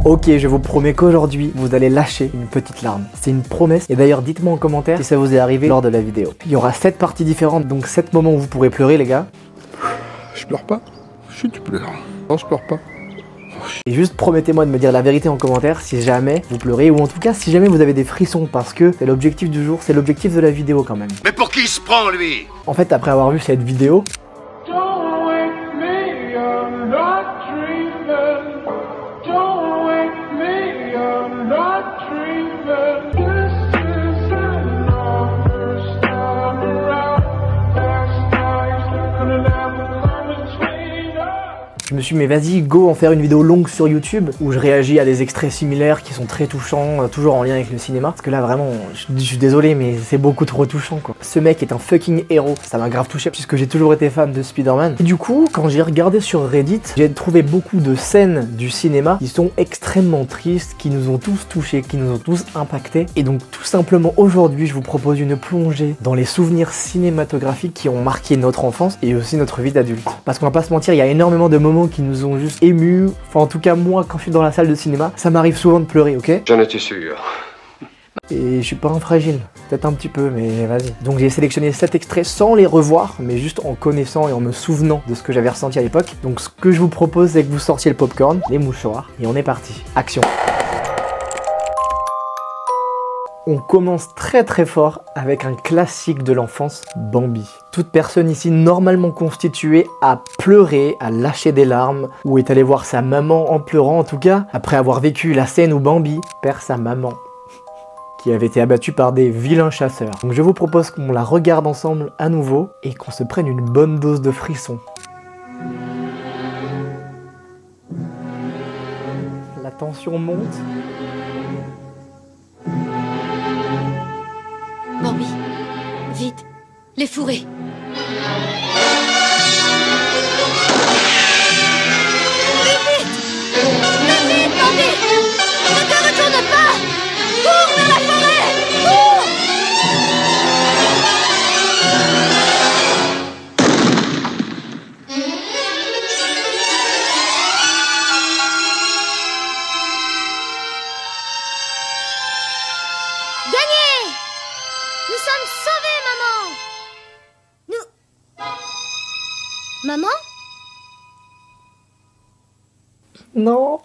Ok, je vous promets qu'aujourd'hui, vous allez lâcher une petite larme. C'est une promesse. Et d'ailleurs, dites-moi en commentaire si ça vous est arrivé lors de la vidéo. Il y aura 7 parties différentes, donc 7 moments où vous pourrez pleurer, les gars. Je pleure pas. Si tu pleures. Non, je pleure pas. Et juste promettez-moi de me dire la vérité en commentaire si jamais vous pleurez, ou en tout cas si jamais vous avez des frissons, parce que c'est l'objectif du jour, c'est l'objectif de la vidéo quand même. Mais pour qui il se prend, lui? En fait, après avoir vu cette vidéo, je me suis dit mais vas-y go en faire une vidéo longue sur YouTube où je réagis à des extraits similaires qui sont très touchants, toujours en lien avec le cinéma. Parce que là vraiment, je suis désolé mais c'est beaucoup trop touchant quoi. Ce mec est un fucking héros, ça m'a grave touché puisque j'ai toujours été fan de Spider-Man. Et du coup, quand j'ai regardé sur Reddit, j'ai trouvé beaucoup de scènes du cinéma qui sont extrêmement tristes, qui nous ont tous touchés, qui nous ont tous impactés. Et donc tout simplement aujourd'hui, je vous propose une plongée dans les souvenirs cinématographiques qui ont marqué notre enfance et aussi notre vie d'adulte. Parce qu'on va pas se mentir, il y a énormément de moments qui nous ont juste émus. Enfin en tout cas moi quand je suis dans la salle de cinéma, ça m'arrive souvent de pleurer, ok? J'en étais sûr. Et je suis pas un fragile, peut-être un petit peu, mais vas-y. Donc j'ai sélectionné 7 extraits sans les revoir, mais juste en connaissant et en me souvenant de ce que j'avais ressenti à l'époque. Donc ce que je vous propose, c'est que vous sortiez le popcorn, les mouchoirs, et on est parti. Action. On commence très fort avec un classique de l'enfance, Bambi. Toute personne ici normalement constituée a pleuré, a lâché des larmes, ou est allée voir sa maman en pleurant en tout cas, après avoir vécu la scène où Bambi perd sa maman, qui avait été abattue par des vilains chasseurs. Donc je vous propose qu'on la regarde ensemble à nouveau, et qu'on se prenne une bonne dose de frissons. La tension monte. Bambi, vite, les fourrés. Nous sommes sauvés, maman. Maman? Non.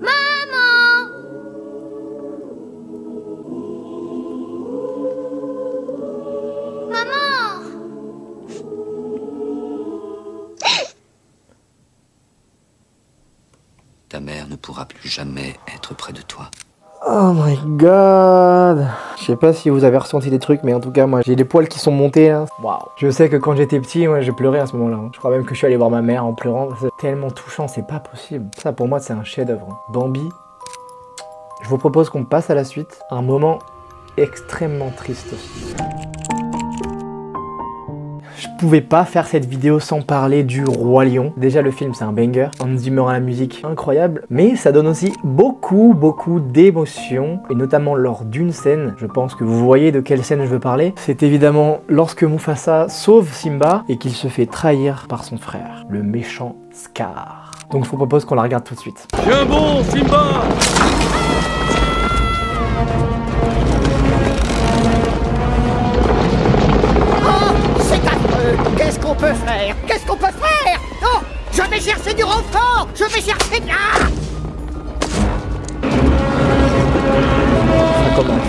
Maman! Maman! Ta mère ne pourra plus jamais être près de toi. Oh my god. Je sais pas si vous avez ressenti des trucs, mais en tout cas moi j'ai les poils qui sont montés là. Waouh. Je sais que quand j'étais petit, moi j'ai pleuré à ce moment-là. Je crois même que je suis allé voir ma mère en pleurant. C'est tellement touchant, c'est pas possible. Ça pour moi c'est un chef-d'œuvre. Bambi. Je vous propose qu'on passe à la suite. Un moment extrêmement triste aussi. Je pouvais pas faire cette vidéo sans parler du Roi Lion. Déjà le film c'est un banger, Hans Zimmer à la musique incroyable, mais ça donne aussi beaucoup d'émotions, et notamment lors d'une scène, je pense que vous voyez de quelle scène je veux parler. C'est évidemment lorsque Mufasa sauve Simba et qu'il se fait trahir par son frère, le méchant Scar. Donc je vous propose qu'on la regarde tout de suite. Tiens bon, Simba! Qu'est-ce qu'on peut faire? Qu'est-ce qu'on peut faire? Non! Je vais chercher du renfort! Je vais chercher de là! Ça commence.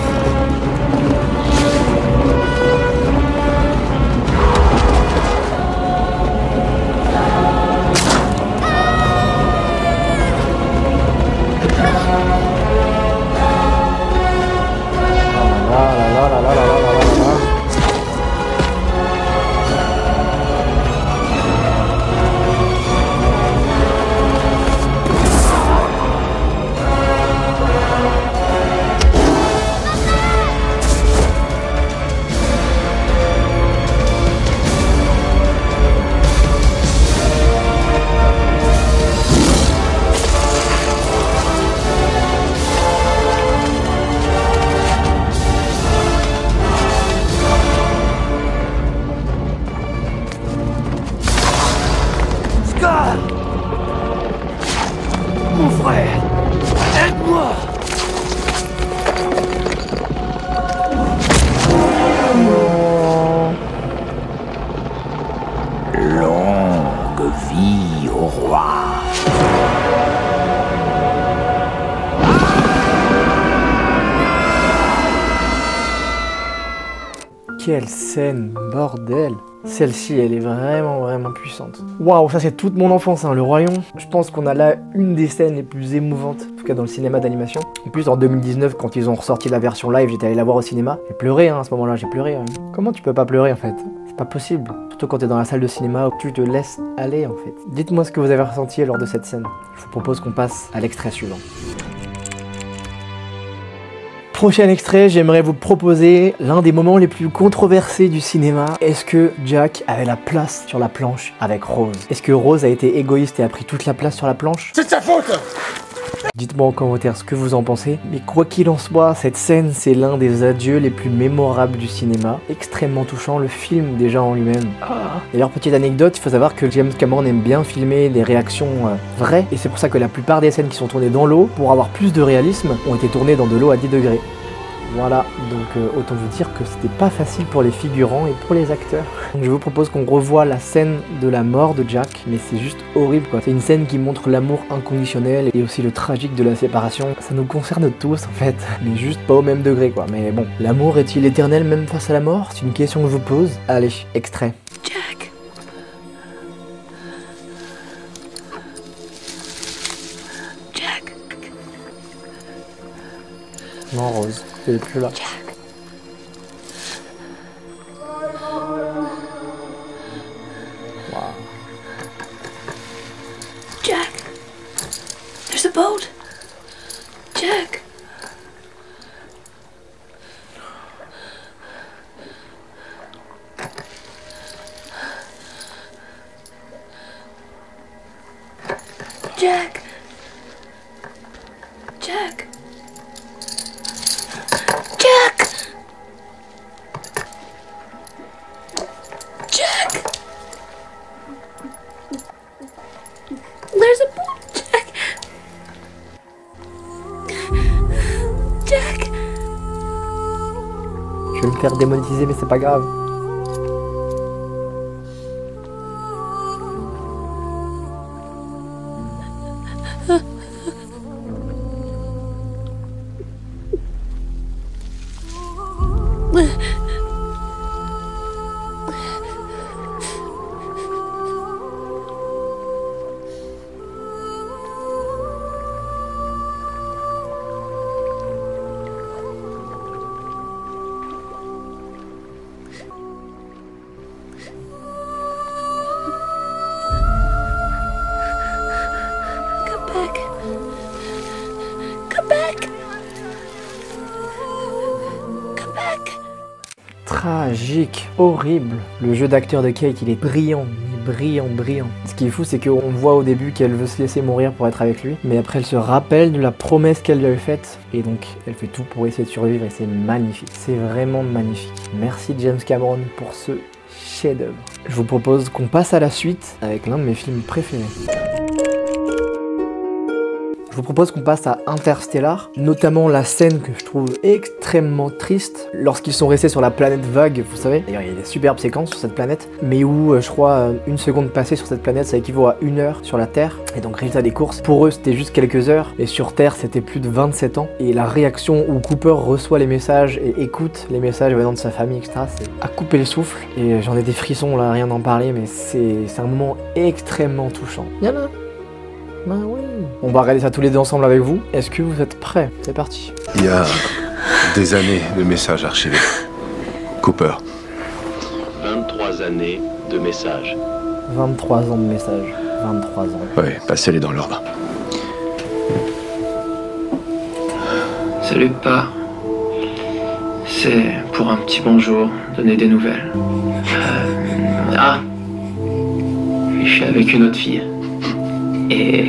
frère. Aide-moi. Longue vie au roi. Quelle scène, bordel! Celle-ci, elle est vraiment puissante. Waouh, ça c'est toute mon enfance, hein, le royaume. Je pense qu'on a là une des scènes les plus émouvantes, en tout cas dans le cinéma d'animation. En plus, en 2019, quand ils ont ressorti la version live, j'étais allé la voir au cinéma. J'ai pleuré, hein, à ce moment-là, j'ai pleuré. Hein. Comment tu peux pas pleurer, en fait? C'est pas possible. Surtout quand t'es dans la salle de cinéma, où tu te laisses aller, en fait. Dites-moi ce que vous avez ressenti lors de cette scène. Je vous propose qu'on passe à l'extrait suivant. Prochain extrait, j'aimerais vous proposer l'un des moments les plus controversés du cinéma. Est-ce que Jack avait la place sur la planche avec Rose? Est-ce que Rose a été égoïste et a pris toute la place sur la planche? C'est de sa faute! Dites-moi en commentaire ce que vous en pensez. Mais quoi qu'il en soit, cette scène, c'est l'un des adieux les plus mémorables du cinéma. Extrêmement touchant, le film déjà en lui-même. D'ailleurs, petite anecdote, il faut savoir que James Cameron aime bien filmer des réactions vraies. Et c'est pour ça que la plupart des scènes qui sont tournées dans l'eau, pour avoir plus de réalisme, ont été tournées dans de l'eau à 10 degrés. Voilà, donc autant vous dire que c'était pas facile pour les figurants et pour les acteurs. Donc je vous propose qu'on revoie la scène de la mort de Jack, mais c'est juste horrible quoi. C'est une scène qui montre l'amour inconditionnel et aussi le tragique de la séparation. Ça nous concerne tous en fait, mais juste pas au même degré quoi. Mais bon, l'amour est-il éternel même face à la mort? C'est une question que je vous pose. Allez, extrait. Jack. Jack. Non, Rose, elle est plus là. Jack. Wow. Jack. There's a boat. Jack. Jack. Jack. Jack. Jack. There's a boat, Jack. Jack. Je vais me faire démonétiser mais c'est pas grave. Come back. Come back. Come back. Tragique, horrible. Le jeu d'acteur de Kate, il est brillant, brillant. Ce qui est fou, c'est qu'on voit au début qu'elle veut se laisser mourir pour être avec lui, mais après elle se rappelle de la promesse qu'elle lui avait faite, et donc elle fait tout pour essayer de survivre, et c'est magnifique. C'est vraiment magnifique. Merci James Cameron pour ce chef-d'œuvre. Je vous propose qu'on passe à la suite avec l'un de mes films préférés. Je vous propose qu'on passe à Interstellar, notamment la scène que je trouve extrêmement triste lorsqu'ils sont restés sur la planète vague, vous savez. D'ailleurs, il y a des superbes séquences sur cette planète, mais où je crois une seconde passée sur cette planète, ça équivaut à 1 heure sur la Terre. Et donc, résultat des courses, pour eux, c'était juste quelques heures, et sur Terre, c'était plus de 27 ans. Et la réaction où Cooper reçoit les messages et écoute les messages venant de sa famille, etc., c'est à couper le souffle. Et j'en ai des frissons là, rien d'en parler, mais c'est un moment extrêmement touchant. Y'en bah oui. On va regarder ça tous les deux ensemble avec vous. Est-ce que vous êtes prêts? C'est parti. Il y a des années de messages archivés. Cooper. 23 années de messages. 23 ans de messages. 23 ans. Oui, passez-les dans l'ordre. Salut, Pa. C'est pour un petit bonjour, donner des nouvelles. Je suis avec une autre fille. Et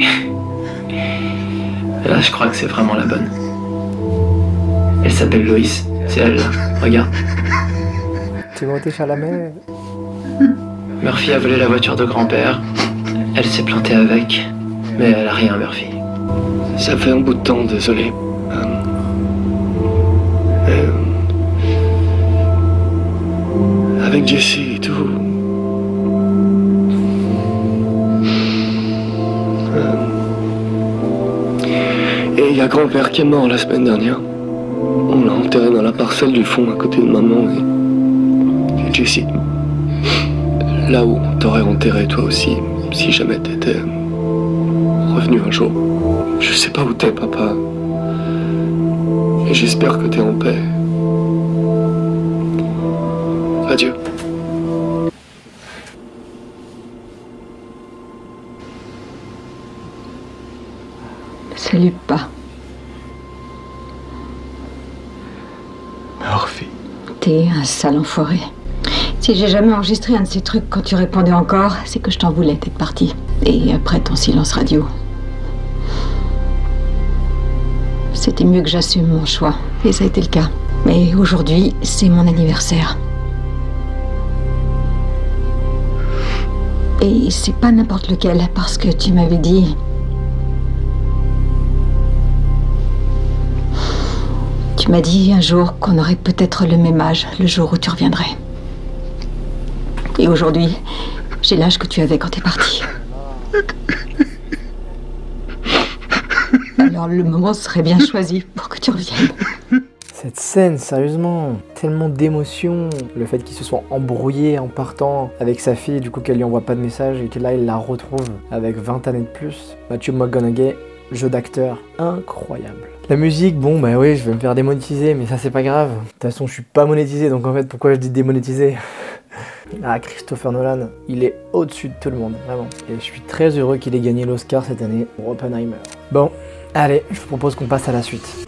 là, je crois que c'est vraiment la bonne. Elle s'appelle Loïs. C'est elle, là. Regarde. Timothée Chalamet. Murphy a volé la voiture de grand-père. Elle s'est plantée avec. Mais elle a rien, Murphy. Ça fait un bout de temps, désolé. Avec Jessie et tout. Et il y a grand-père qui est mort la semaine dernière. On l'a enterré dans la parcelle du fond à côté de maman et Jessie. Là où on t'aurait enterré toi aussi, si jamais t'étais revenu un jour. Je sais pas où t'es, papa. Et j'espère que t'es en paix. Adieu. Salut, pas. Murphy. T'es un sale enfoiré. Si j'ai jamais enregistré un de ces trucs quand tu répondais encore, c'est que je t'en voulais d'être parti. Et après ton silence radio. C'était mieux que j'assume mon choix. Et ça a été le cas. Mais aujourd'hui, c'est mon anniversaire. Et c'est pas n'importe lequel, parce que tu m'avais dit... Tu m'as dit un jour qu'on aurait peut-être le même âge, le jour où tu reviendrais. Et aujourd'hui, j'ai l'âge que tu avais quand t'es parti. Alors le moment serait bien choisi pour que tu reviennes. Cette scène, sérieusement, tellement d'émotions. Le fait qu'il se soit embrouillé en partant avec sa fille, du coup qu'elle lui envoie pas de message et que là il la retrouve avec 20 années de plus. Matthew McConaughey, jeu d'acteur incroyable. La musique, bon bah oui, je vais me faire démonétiser, mais ça c'est pas grave. De toute façon, je suis pas monétisé, donc en fait, pourquoi je dis démonétisé? Ah, Christopher Nolan, il est au-dessus de tout le monde, vraiment. Et je suis très heureux qu'il ait gagné l'Oscar cette année pour Oppenheimer. Bon, allez, je vous propose qu'on passe à la suite.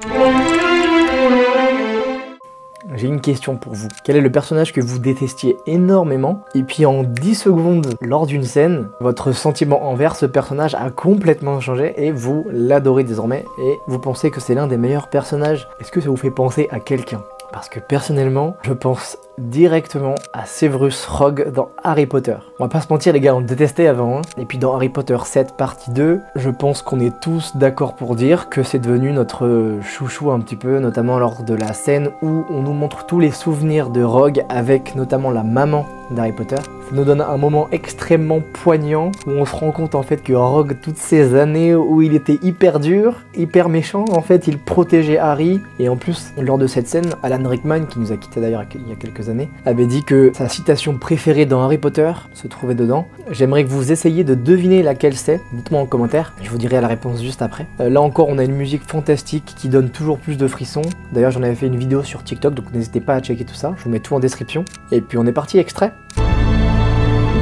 J'ai une question pour vous. Quel est le personnage que vous détestiez énormément? Et puis en 10 secondes, lors d'une scène, votre sentiment envers ce personnage a complètement changé et vous l'adorez désormais et vous pensez que c'est l'un des meilleurs personnages. Est-ce que ça vous fait penser à quelqu'un? Parce que personnellement, je pense directement à Severus Rogue dans Harry Potter. On va pas se mentir les gars, on le détestait avant, hein. Et puis dans Harry Potter 7 partie 2, je pense qu'on est tous d'accord pour dire que c'est devenu notre chouchou un petit peu, notamment lors de la scène où on nous montre tous les souvenirs de Rogue avec notamment la maman d'Harry Potter. Ça nous donne un moment extrêmement poignant où on se rend compte en fait que Rogue, toutes ces années où il était hyper dur, hyper méchant, en fait il protégeait Harry. Et en plus, lors de cette scène, Alan Rickman, qui nous a quitté d'ailleurs il y a quelques années, avait dit que sa citation préférée dans Harry Potter se trouvait dedans. J'aimerais que vous essayiez de deviner laquelle c'est, dites-moi en commentaire, je vous dirai la réponse juste après. Là encore, on a une musique fantastique qui donne toujours plus de frissons. D'ailleurs, j'en avais fait une vidéo sur TikTok, donc n'hésitez pas à checker tout ça, je vous mets tout en description. Et puis on est parti, extrait.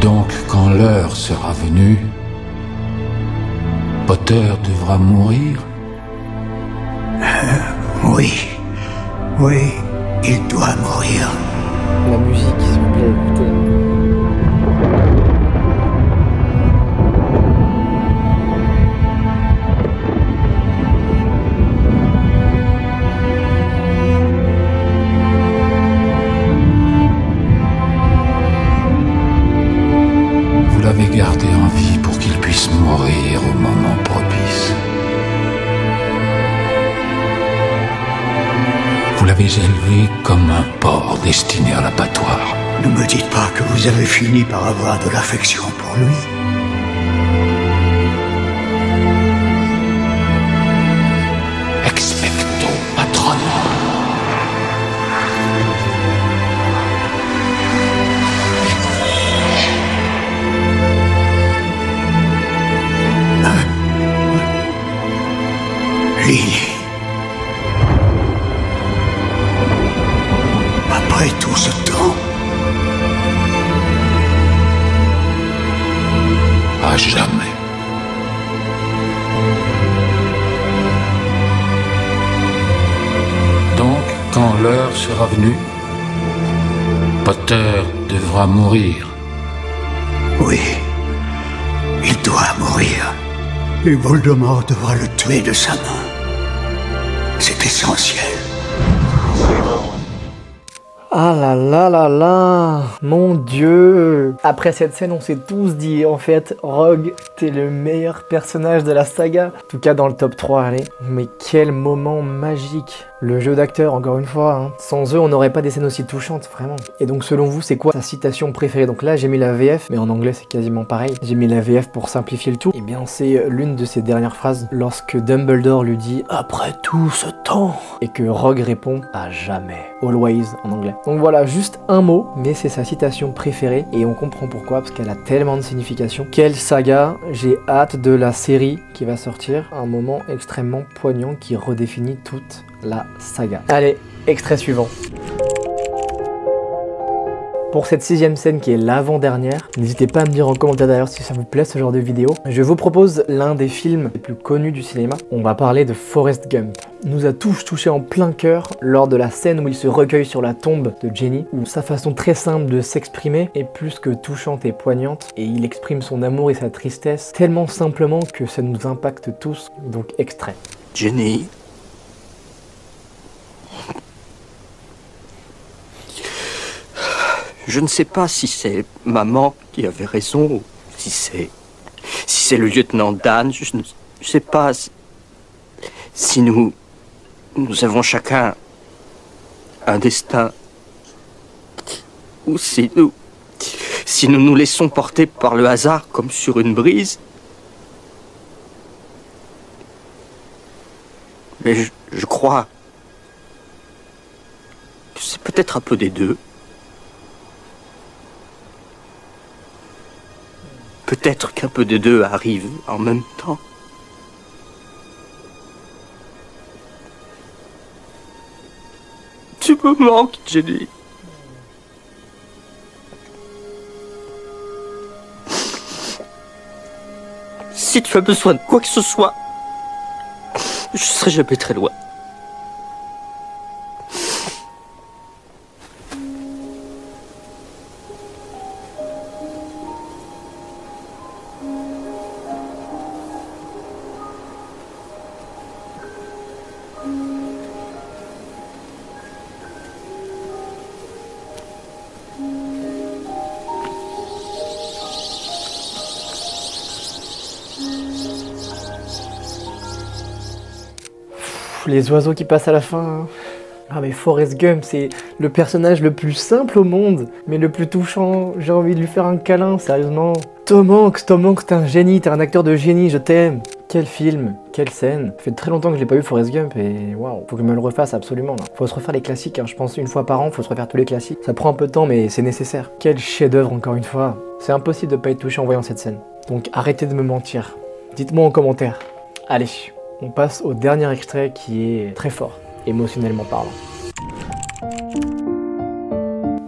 Donc, quand l'heure sera venue, Potter devra mourir? Oui, il doit mourir. La musique, s'il vous plaît, écoutez. Vous l'avez gardé en vie pour qu'il puisse mourir au moment propice. Vous l'avez élevé comme un porc destiné à l'abattoir. Ne me dites pas que vous avez fini par avoir de l'affection pour lui. Expecto patronum. Lily. Après tout ce temps. À jamais. Donc, quand l'heure sera venue, Potter devra mourir. Oui, il doit mourir. Et Voldemort devra le tuer de sa main. C'est essentiel. Ah là là là là, mon Dieu. Après cette scène, on s'est tous dit, en fait, Rogue, t'es le meilleur personnage de la saga. En tout cas, dans le top 3, allez. Mais quel moment magique. Le jeu d'acteur, encore une fois, hein. Sans eux, on n'aurait pas des scènes aussi touchantes, vraiment. Et donc, selon vous, c'est quoi sa citation préférée? Donc là, j'ai mis la VF, mais en anglais, c'est quasiment pareil. J'ai mis la VF pour simplifier le tout. Et bien, c'est l'une de ses dernières phrases, lorsque Dumbledore lui dit « Après tout ce temps !» et que Rogue répond « À jamais ». Always, en anglais. Donc voilà, juste un mot, mais c'est sa citation préférée, et on comprend pourquoi, parce qu'elle a tellement de signification. Quelle saga, j'ai hâte de la série qui va sortir. Un moment extrêmement poignant qui redéfinit toute la saga. Allez, extrait suivant. Pour cette 6ème scène qui est l'avant-dernière, n'hésitez pas à me dire en commentaire d'ailleurs si ça vous plaît ce genre de vidéo. Je vous propose l'un des films les plus connus du cinéma. On va parler de Forrest Gump. Nous a tous touché en plein cœur lors de la scène où il se recueille sur la tombe de Jenny, où sa façon très simple de s'exprimer est plus que touchante et poignante, et il exprime son amour et sa tristesse tellement simplement que ça nous impacte tous. Donc extrait. Jenny. Je ne sais pas si c'est maman qui avait raison ou si c'est le lieutenant Dan. Je ne sais pas si nous avons chacun un destin ou si nous nous laissons porter par le hasard comme sur une brise. Mais je crois que c'est peut-être un peu des deux. Peut-être qu'un peu des deux arrive en même temps. Tu me manques, Jenny. Si tu as besoin de quoi que ce soit, je serai jamais très loin. Les oiseaux qui passent à la fin. Ah mais Forrest Gump, c'est le personnage le plus simple au monde, mais le plus touchant. J'ai envie de lui faire un câlin, sérieusement. Tom Hanks, t'es un génie, t'es un acteur de génie, je t'aime. Quel film, quelle scène. Ça fait très longtemps que je l'ai pas vu Forrest Gump et waouh, faut que je me le refasse absolument là. Faut se refaire les classiques, hein. Je pense une fois par an, faut se refaire tous les classiques. Ça prend un peu de temps mais c'est nécessaire. Quel chef-d'œuvre encore une fois. C'est impossible de pas être touché en voyant cette scène. Donc arrêtez de me mentir. Dites-moi en commentaire. Allez. On passe au dernier extrait qui est très fort, émotionnellement parlant.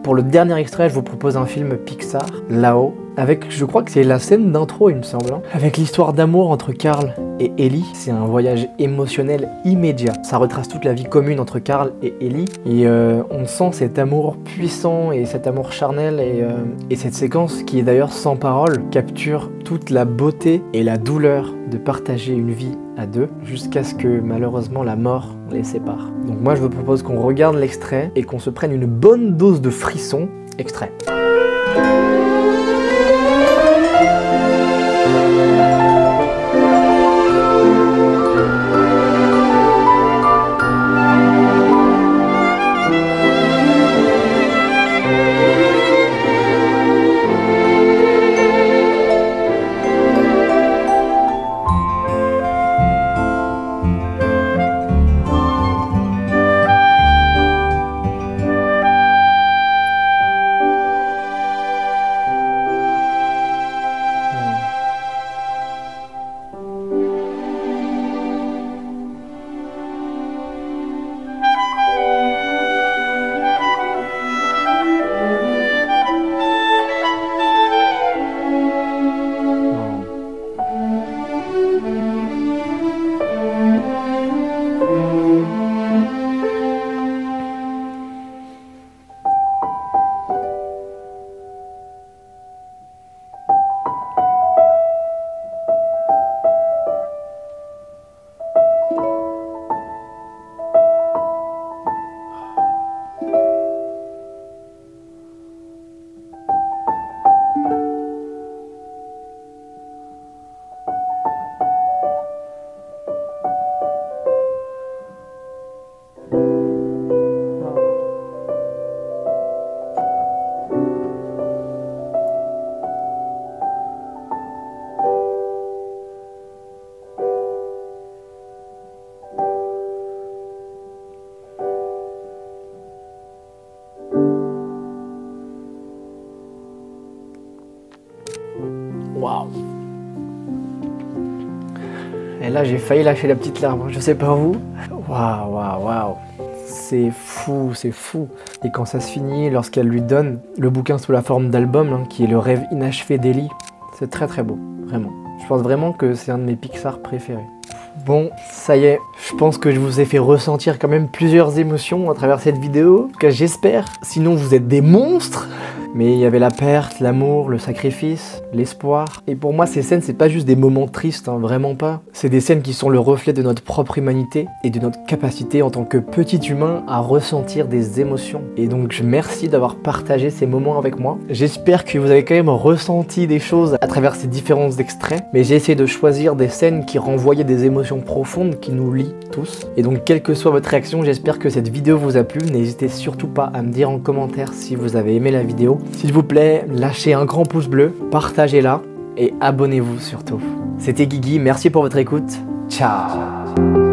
Pour le dernier extrait, je vous propose un film Pixar, Là-haut, avec, je crois que c'est la scène d'intro, il me semble, hein, avec l'histoire d'amour entre Carl et Ellie. C'est un voyage émotionnel immédiat. Ça retrace toute la vie commune entre Carl et Ellie, et on sent cet amour puissant et cet amour charnel, et cette séquence, qui est d'ailleurs sans parole, capture toute la beauté et la douleur de partager une vie à deux, jusqu'à ce que malheureusement la mort les sépare. Donc moi je vous propose qu'on regarde l'extrait et qu'on se prenne une bonne dose de frissons. Extrait. là, j'ai failli lâcher la petite larme, je sais pas vous. Waouh, waouh, waouh. C'est fou, c'est fou. Et quand ça se finit, lorsqu'elle lui donne le bouquin sous la forme d'album, hein, qui est le rêve inachevé d'Ellie, c'est très très beau, vraiment. Je pense vraiment que c'est un de mes Pixar préférés. Bon, ça y est, je pense que je vous ai fait ressentir quand même plusieurs émotions à travers cette vidéo. En tout cas, j'espère. Sinon, vous êtes des monstres. Mais il y avait la perte, l'amour, le sacrifice, l'espoir. Et pour moi, ces scènes, c'est pas juste des moments tristes, hein, vraiment pas. C'est des scènes qui sont le reflet de notre propre humanité et de notre capacité en tant que petit humain à ressentir des émotions. Et donc, merci d'avoir partagé ces moments avec moi. J'espère que vous avez quand même ressenti des choses à travers ces différents extraits. Mais j'ai essayé de choisir des scènes qui renvoyaient des émotions profondes qui nous lient tous. Et donc, quelle que soit votre réaction, j'espère que cette vidéo vous a plu. N'hésitez surtout pas à me dire en commentaire si vous avez aimé la vidéo. S'il vous plaît, lâchez un grand pouce bleu, partagez-la et abonnez-vous surtout. C'était Guigui, merci pour votre écoute. Ciao.